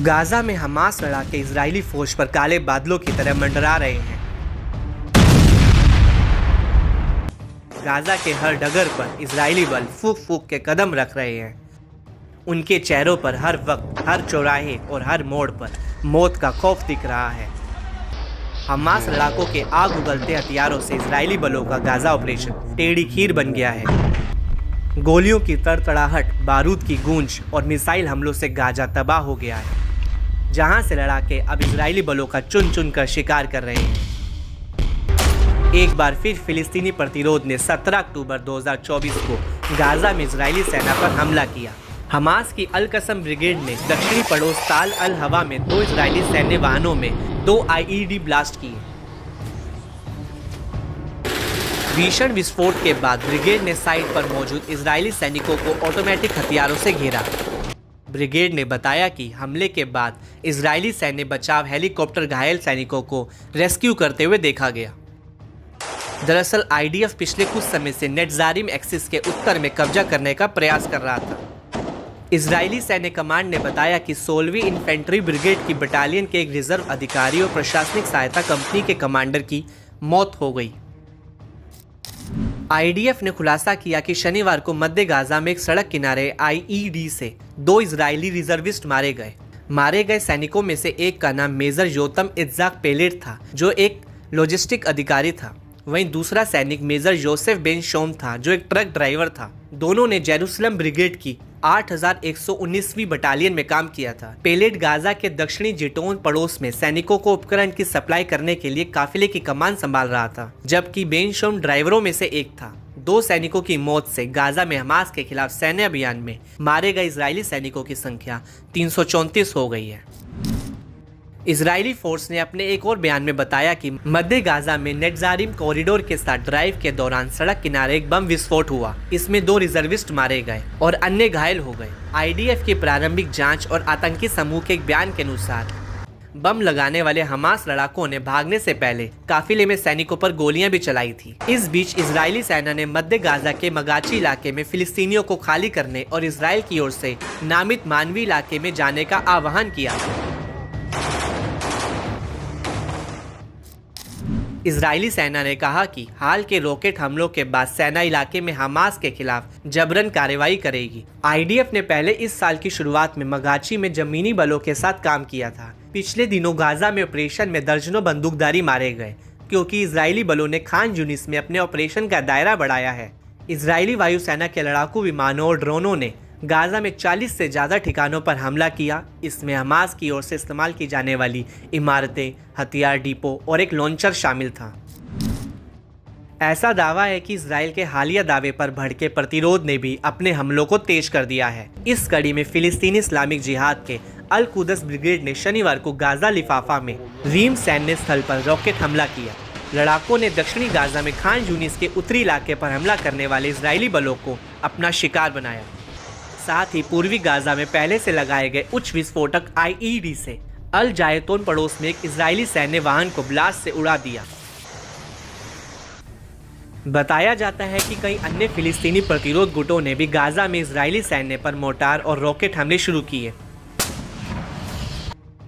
Gaza में Hamas लड़ाके Israeli फौज पर काले बादलों की तरह मंडरा रहे हैं। गाजा के हर डगर पर इजरायली बल फूक फूक के कदम रख रहे हैं। उनके चेहरों पर हर वक्त, हर चौराहे और हर मोड़ पर मौत का खौफ दिख रहा है। हमास लड़ाकों के आग उगलते हथियारों से इजरायली बलों का गाजा ऑपरेशन टेढ़ी खीर बन गया है। गोलियों की तड़तड़ाहट, बारूद की गूंज और मिसाइल हमलों से गाजा तबाह हो गया है, जहां से लड़ाके अब इजरायली बलों का चुन चुन कर शिकार कर रहे हैं। एक बार फिर फिलिस्तीनी प्रतिरोध ने 17 अक्टूबर 2024 को गाजा में इजरायली सेना पर हमला किया। हमास की अल कसम ब्रिगेड ने दक्षिणी पड़ोस ताल अल हवा में 2 इजरायली सैन्य वाहनों में 2 IED ब्लास्ट किए। भीषण विस्फोट के बाद ब्रिगेड ने साइट पर मौजूद इजरायली सैनिकों को ऑटोमेटिक हथियारों से घेरा। ब्रिगेड ने बताया कि हमले के बाद इजरायली सैन्य बचाव हेलीकॉप्टर घायल सैनिकों को रेस्क्यू करते हुए देखा गया। दरअसल IDF पिछले कुछ समय से नेटजारिम एक्सिस के उत्तर में कब्जा करने का प्रयास कर रहा था। इजरायली सैन्य कमांड ने बताया कि 16वीं इन्फेंट्री ब्रिगेड की बटालियन के एक रिजर्व अधिकारी और प्रशासनिक सहायता कंपनी के कमांडर की मौत हो गई। IDF ने खुलासा किया कि शनिवार को मध्य गाजा में एक सड़क किनारे IED से 2 इजरायली रिजर्विस्ट मारे गए। मारे गए सैनिकों में से एक का नाम मेजर योतम इत्जाक पेलेट था, जो एक लॉजिस्टिक अधिकारी था। वहीं दूसरा सैनिक मेजर जोसेफ बेन शोम था, जो एक ट्रक ड्राइवर था। दोनों ने जेरूसलम ब्रिगेड की 8119वीं बटालियन में काम किया था। पेलेट गाजा के दक्षिणी जिटोन पड़ोस में सैनिकों को उपकरण की सप्लाई करने के लिए काफिले की कमान संभाल रहा था, जबकि बेन शोम ड्राइवरों में से एक था। 2 सैनिकों की मौत से गाजा में हमास के खिलाफ सैन्य अभियान में मारे गए इजरायली सैनिकों की संख्या 334 हो गई है। इजरायली फोर्स ने अपने एक और बयान में बताया कि मध्य गाजा में नेटजारिम कॉरिडोर के साथ ड्राइव के दौरान सड़क किनारे एक बम विस्फोट हुआ। इसमें 2 रिजर्विस्ट मारे गए और अन्य घायल हो गए। IDF की प्रारंभिक जांच और आतंकी समूह के एक बयान के अनुसार बम लगाने वाले हमास लड़ाकों ने भागने से पहले काफिले में सैनिकों पर गोलियां भी चलाई थी। इस बीच इजरायली सेना ने मध्य गाजा के मगाची इलाके में फिलिस्तीनियों को खाली करने और इसराइल की ओर से नामित मानवी इलाके में जाने का आह्वान किया। इजरायली सेना ने कहा कि हाल के रॉकेट हमलों के बाद सेना इलाके में हमास के खिलाफ जबरन कार्रवाई करेगी। IDF ने पहले इस साल की शुरुआत में मगाची में जमीनी बलों के साथ काम किया था। पिछले दिनों गाजा में ऑपरेशन में दर्जनों बंदूकधारी मारे गए, क्योंकि इजरायली बलों ने खान यूनिस में अपने ऑपरेशन का दायरा बढ़ाया है। इजरायली वायुसेना के लड़ाकू विमानों और ड्रोनों ने गाजा में 40 से ज़्यादा ठिकानों पर हमला किया। इसमें हमास की ओर से इस्तेमाल की जाने वाली इमारतें, हथियार डिपो और एक लॉन्चर शामिल था। ऐसा दावा है कि इजराइल के हालिया दावे पर भड़के प्रतिरोध ने भी अपने हमलों को तेज कर दिया है। इस कड़ी में फिलिस्तीनी इस्लामिक जिहाद के अल कुदस ब्रिगेड ने शनिवार को गाजा लिफाफा में रीम सैन्य स्थल पर रॉकेट हमला किया। लड़ाकों ने दक्षिणी गाजा में खान यूनिस के उत्तरी इलाके पर हमला करने वाले इजरायली बलों को अपना शिकार बनाया। साथ ही पूर्वी गाजा में पहले से लगाए गए उच्च विस्फोटक IED से अल जायतोन पड़ोस में एक इजरायली सैन्य वाहन को ब्लास्ट से उड़ा दिया। बताया जाता है कि कई अन्य फिलिस्तीनी प्रतिरोध गुटों ने भी गाजा में इजरायली सैन्य पर मोर्टार और रॉकेट हमले शुरू किए।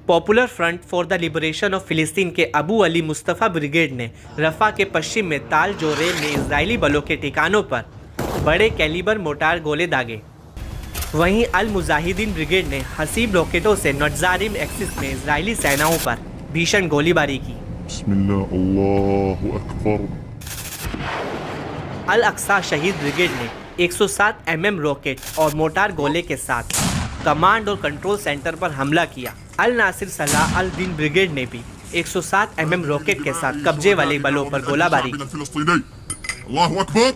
Popular front for the liberation of फिलिस्तीन के अबू अली मुस्तफ़ा ब्रिगेड ने रफा के पश्चिम में ताल जोरेम में इजरायली बलों के ठिकानों पर बड़े कैलिबर मोर्टार गोले दागे। वहीं अल मुजाहिदीन ब्रिगेड ने हसीब रॉकेटों से नेटजारिम एक्सिस में इजरायली सेनाओं पर भीषण गोलीबारी की। बिस्मिल्लाह, अल्लाहु अकबर। अल अक्सा शहीद ब्रिगेड ने 107 mm रॉकेट और मोटार गोले के साथ कमांड और कंट्रोल सेंटर पर हमला किया। अल नासिर सलाह अल दिन ब्रिगेड ने भी 107 mm रॉकेट के साथ कब्जे वाले बलों पर गोलाबारी की। अल्लाहु अकबर।